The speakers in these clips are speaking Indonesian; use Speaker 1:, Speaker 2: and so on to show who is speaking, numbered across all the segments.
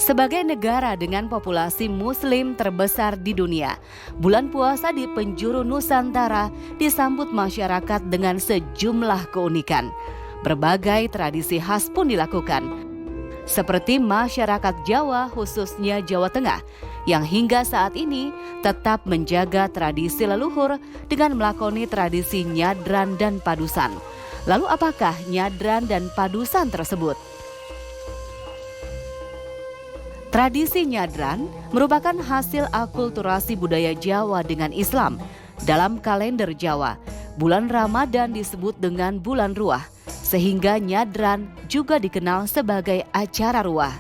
Speaker 1: Sebagai negara dengan populasi muslim terbesar di dunia, bulan puasa di penjuru Nusantara disambut masyarakat dengan sejumlah keunikan. Berbagai tradisi khas pun dilakukan, seperti masyarakat Jawa khususnya Jawa Tengah, yang hingga saat ini tetap menjaga tradisi leluhur dengan melakoni tradisi nyadran dan padusan. Lalu apakah nyadran dan padusan tersebut? Tradisi nyadran merupakan hasil akulturasi budaya Jawa dengan Islam. Dalam kalender Jawa, bulan Ramadan disebut dengan bulan ruah, sehingga nyadran juga dikenal sebagai acara ruah.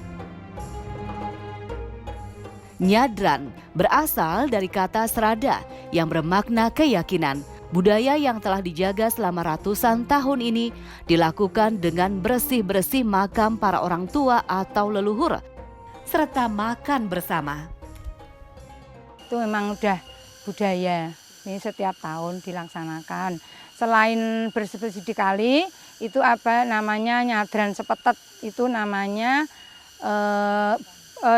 Speaker 1: Nyadran berasal dari kata serada yang bermakna keyakinan. Budaya yang telah dijaga selama ratusan tahun ini dilakukan dengan bersih-bersih makam para orang tua atau leluhur, serta makan bersama.
Speaker 2: Itu memang udah budaya, ini setiap tahun dilaksanakan. Selain bersih-bersih di kali, itu apa namanya nyadran sepetet, itu namanya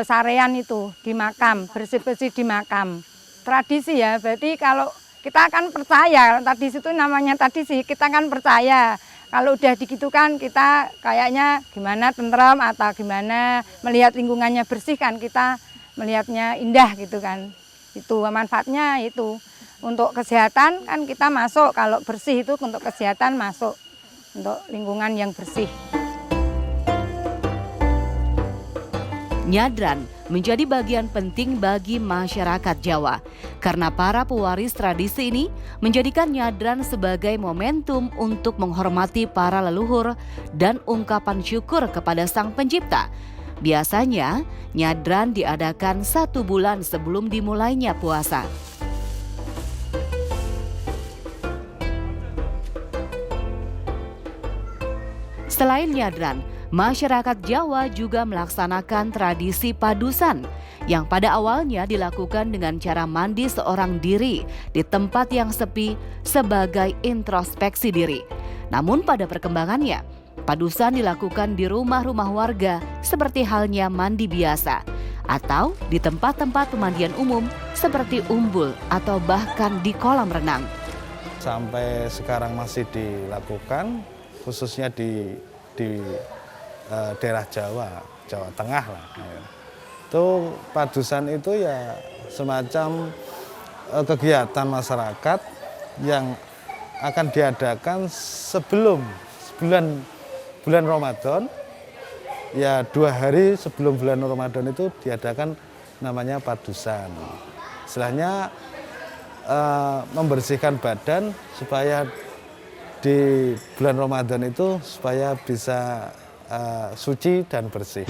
Speaker 2: sarean itu di makam, bersih-bersih di makam. Tradisi ya, berarti kalau kita akan percaya, tradisi itu namanya tradisi, kita kan percaya. Kalau udah digitukan kita kayaknya gimana tentrem atau gimana melihat lingkungannya bersih kan kita melihatnya indah gitu kan. Itu manfaatnya itu. Untuk kesehatan kan kita masuk, kalau bersih itu untuk kesehatan masuk, untuk lingkungan yang bersih.
Speaker 1: Nyadran menjadi bagian penting bagi masyarakat Jawa karena para pewaris tradisi ini menjadikan nyadran sebagai momentum untuk menghormati para leluhur dan ungkapan syukur kepada Sang Pencipta. Biasanya, nyadran diadakan 1 bulan sebelum dimulainya puasa. Selain nyadran, masyarakat Jawa juga melaksanakan tradisi padusan yang pada awalnya dilakukan dengan cara mandi seorang diri di tempat yang sepi sebagai introspeksi diri. Namun pada perkembangannya, padusan dilakukan di rumah-rumah warga seperti halnya mandi biasa atau di tempat-tempat pemandian umum seperti umbul atau bahkan di kolam renang.
Speaker 3: Sampai sekarang masih dilakukan khususnya di daerah Jawa Tengah lah. Itu padusan itu ya semacam kegiatan masyarakat yang akan diadakan sebelum bulan Ramadan. Ya 2 hari sebelum bulan Ramadan itu diadakan namanya padusan. Istilahnya membersihkan badan supaya di bulan Ramadan itu supaya bisa suci dan bersih.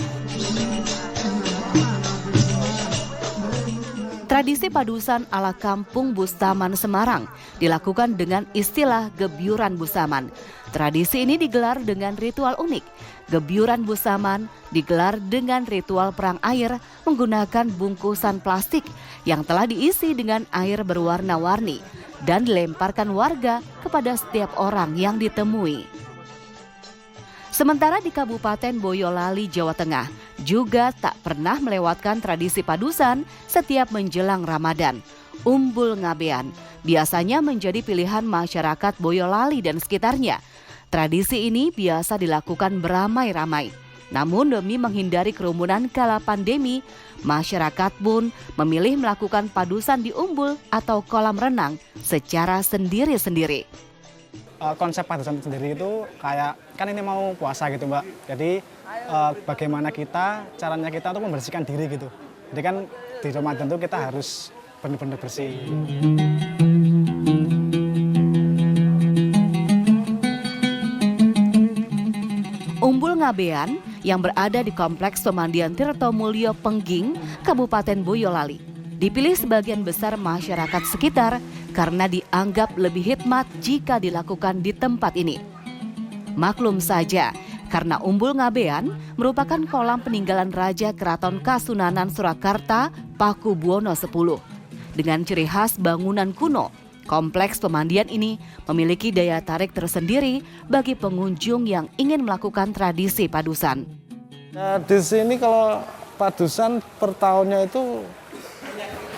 Speaker 1: Tradisi padusan ala Kampung Bustaman Semarang dilakukan dengan istilah gebyuran busaman. Tradisi ini digelar dengan ritual unik. Gebyuran busaman digelar dengan ritual perang air menggunakan bungkusan plastik yang telah diisi dengan air berwarna-warni dan dilemparkan warga kepada setiap orang yang ditemui. Sementara di Kabupaten Boyolali, Jawa Tengah, juga tak pernah melewatkan tradisi padusan setiap menjelang Ramadan. Umbul ngabean biasanya menjadi pilihan masyarakat Boyolali dan sekitarnya. Tradisi ini biasa dilakukan beramai-ramai. Namun demi menghindari kerumunan kala pandemi, masyarakat pun memilih melakukan padusan di umbul atau kolam renang secara sendiri-sendiri.
Speaker 4: Konsep padusan sendiri itu kayak, kan ini mau puasa gitu Mbak, jadi bagaimana caranya kita untuk membersihkan diri gitu. Jadi kan di Ramadan itu kita harus benar-benar bersih.
Speaker 1: Umbul ngabean yang berada di Kompleks Pemandian Tirtomulyo Pengging, Kabupaten Boyolali, dipilih sebagian besar masyarakat sekitar karena dianggap lebih hikmat jika dilakukan di tempat ini. Maklum saja, karena Umbul ngabean merupakan kolam peninggalan Raja Keraton Kasunanan Surakarta Pakubuwono X. Dengan ciri khas bangunan kuno, kompleks pemandian ini memiliki daya tarik tersendiri bagi pengunjung yang ingin melakukan tradisi padusan.
Speaker 3: Nah, di sini kalau Padusan per tahunnya itu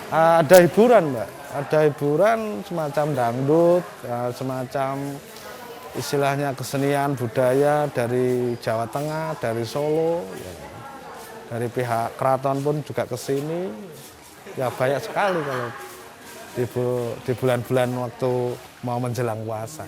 Speaker 3: ada hiburan, Mbak. Ada hiburan semacam dangdut, semacam istilahnya kesenian budaya dari Jawa Tengah, dari Solo, ya. Dari pihak keraton pun juga ke sini. Ya banyak sekali kalau di bulan-bulan waktu mau menjelang puasa.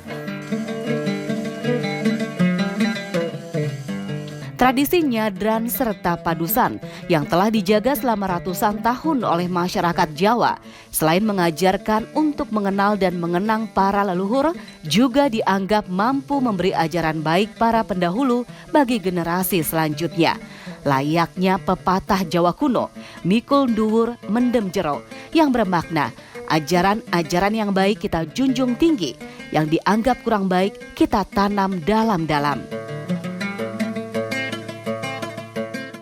Speaker 1: Tradisi nyadran serta padusan yang telah dijaga selama ratusan tahun oleh masyarakat Jawa, selain mengajarkan untuk mengenal dan mengenang para leluhur, juga dianggap mampu memberi ajaran baik para pendahulu bagi generasi selanjutnya. Layaknya pepatah Jawa kuno, mikul nduwur mendem jero, yang bermakna ajaran-ajaran yang baik kita junjung tinggi, yang dianggap kurang baik kita tanam dalam-dalam.